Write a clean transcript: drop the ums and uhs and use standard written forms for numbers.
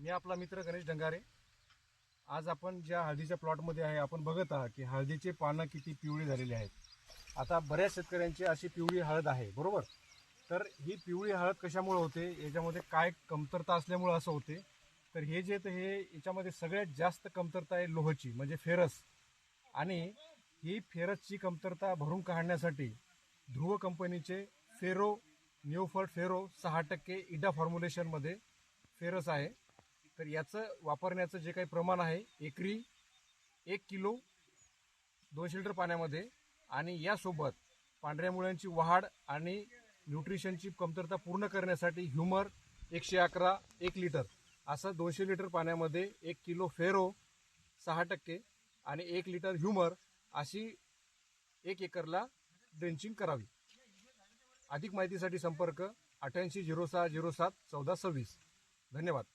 मी आपला मित्र गणेश डंगारे। आज आपण ज्या हळदीच्या प्लॉटमध्ये आहे आपण बघत आहात की हळदीचे पानं किती पिवळी झालेली आहेत। आता बऱ्याच शेतकऱ्यांची अशी पिवळी हळद आहे, बरोबर। तर ही पिवळी हळद कशामुळे होते, याच्यामध्ये काय कमतरता असल्यामुळे असं होते। तर हे जे हे याच्यामध्ये सगळ्यात जास्त कमतरता आहे लोहाची, म्हणजे फेरस। आणि ही फेरसची कमतरता भरून काढण्यासाठी ध्रुव कंपनीचे फेरो न्यूफर्ट फेरो 6% इडा फॉर्म्युलेशनमध्ये फेरस आहे। तर याचं वापरण्याचं जे काही प्रमाण आहे, एकरी 1 किलो 200 लिटर पाण्यामध्ये, आणि यासोबत पांढऱ्या मुळ्यांची वाढ आणि न्यूट्रिशनची कमतरता पूर्ण करण्यासाठी ह्युमर 111 1 लिटर असं 200 लिटर पाण्यामध्ये 1 किलो फेरो 6% आणि 1 लिटर ह्युमर अशी 1 एकरला ड्रेंचिंग करावी। अधिक माहितीसाठी संपर्क 88 06 07 14 26। धन्यवाद।